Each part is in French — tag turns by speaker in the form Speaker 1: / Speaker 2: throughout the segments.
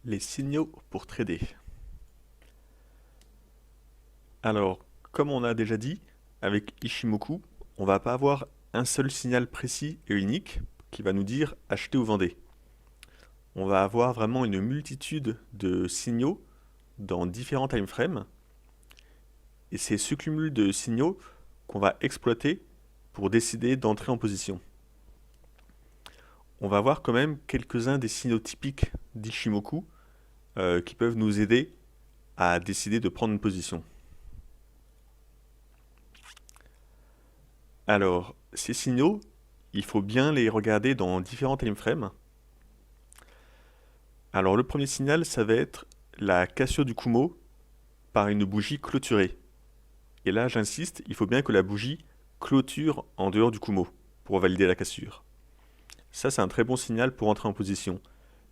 Speaker 1: Les signaux pour trader. Alors, comme on a déjà dit, avec Ishimoku, on va pas avoir un seul signal précis et unique qui va nous dire acheter ou vendez. On va avoir vraiment une multitude de signaux dans différents time frames et c'est ce cumul de signaux qu'on va exploiter pour décider d'entrer en position. On va voir quand même quelques-uns des signaux typiques d'Ishimoku qui peuvent nous aider à décider de prendre une position. Alors, ces signaux, il faut bien les regarder dans différents time frames. Alors, le premier signal, ça va être la cassure du Kumo par une bougie clôturée. Et là, j'insiste, il faut bien que la bougie clôture en dehors du Kumo pour valider la cassure. Ça, c'est un très bon signal pour entrer en position.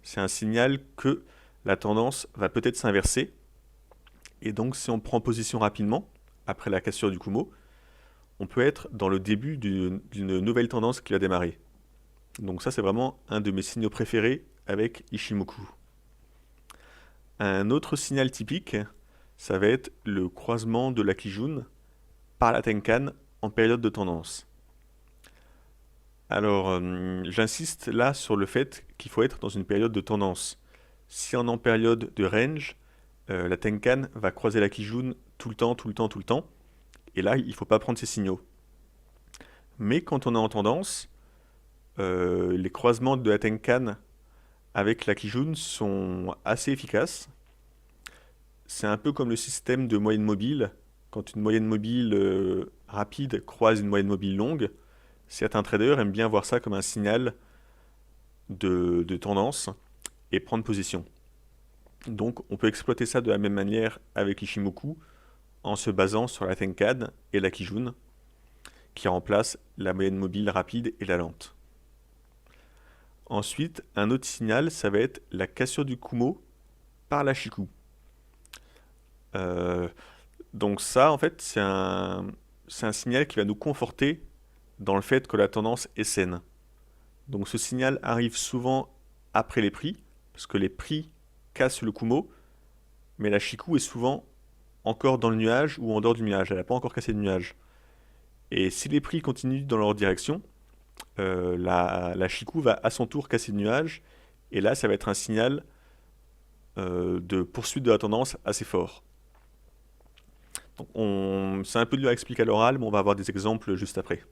Speaker 1: C'est un signal que la tendance va peut-être s'inverser. Et donc, si on prend position rapidement, après la cassure du Kumo, on peut être dans le début d'une nouvelle tendance qui va démarrer. Donc ça, c'est vraiment un de mes signaux préférés avec Ishimoku. Un autre signal typique, ça va être le croisement de la Kijun par la Tenkan en période de tendance. Alors, j'insiste là sur le fait qu'il faut être dans une période de tendance. Si on est en période de range, la Tenkan va croiser la Kijun tout le temps, tout le temps, tout le temps. Et là, il ne faut pas prendre ces signaux. Mais quand on est en tendance, les croisements de la Tenkan avec la Kijun sont assez efficaces. C'est un peu comme le système de moyenne mobile. Quand une moyenne mobile rapide croise une moyenne mobile longue, certains traders aiment bien voir ça comme un signal de tendance et prendre position. Donc on peut exploiter ça de la même manière avec Ishimoku en se basant sur la Tenkan et la Kijun qui remplacent la moyenne mobile rapide et la lente. Ensuite, un autre signal, ça va être la cassure du Kumo par la Chikou. Donc ça, en fait, c'est un signal qui va nous conforter dans le fait que la tendance est saine. Donc ce signal arrive souvent après les prix, parce que les prix cassent le Kumo, mais la Chikou est souvent encore dans le nuage ou en dehors du nuage, elle n'a pas encore cassé le nuage. Et si les prix continuent dans leur direction, la Chikou va à son tour casser le nuage, et là ça va être un signal de poursuite de la tendance assez fort. C'est un peu dur à expliquer à l'oral, mais on va avoir des exemples juste après.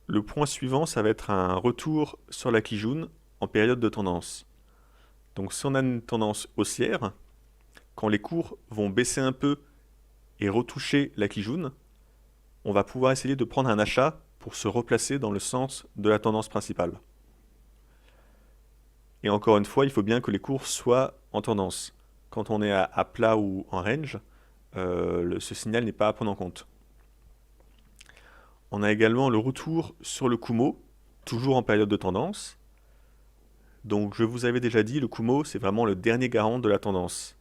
Speaker 1: Le point suivant, ça va être un retour sur la Kijun en période de tendance. Donc si on a une tendance haussière, quand les cours vont baisser un peu et retoucher la Kijun, on va pouvoir essayer de prendre un achat pour se replacer dans le sens de la tendance principale. Et encore une fois, il faut bien que les cours soient en tendance. Quand on est à plat ou en range, ce signal n'est pas à prendre en compte. On a également le retour sur le Kumo, toujours en période de tendance. Donc je vous avais déjà dit, le Kumo, c'est vraiment le dernier garant de la tendance.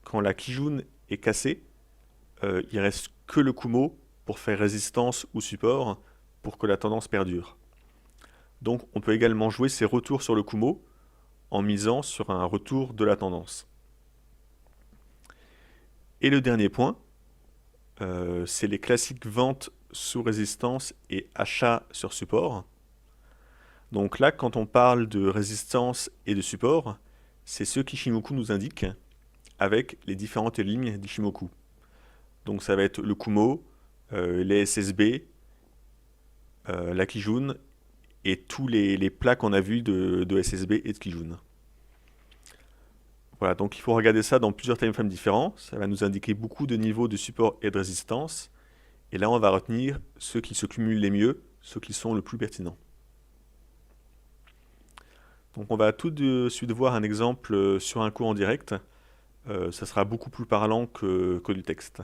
Speaker 1: Quand la Kijun est cassée, il reste que le Kumo pour faire résistance ou support pour que la tendance perdure. Donc on peut également jouer ces retours sur le Kumo en misant sur un retour de la tendance. Et le dernier point, c'est les classiques ventes sous résistance et achats sur support. Donc là, quand on parle de résistance et de support, c'est ce qu'Ishimoku nous indique avec les différentes lignes d'Ishimoku. Donc ça va être le Kumo, les SSB, la Kijun et tous les plats qu'on a vus de SSB et de Kijun. Voilà, donc il faut regarder ça dans plusieurs time frames différents. Ça va nous indiquer beaucoup de niveaux de support et de résistance. Et là, on va retenir ceux qui se cumulent les mieux, ceux qui sont le plus pertinents. Donc on va tout de suite voir un exemple sur un cours en direct. Ça sera beaucoup plus parlant que du texte.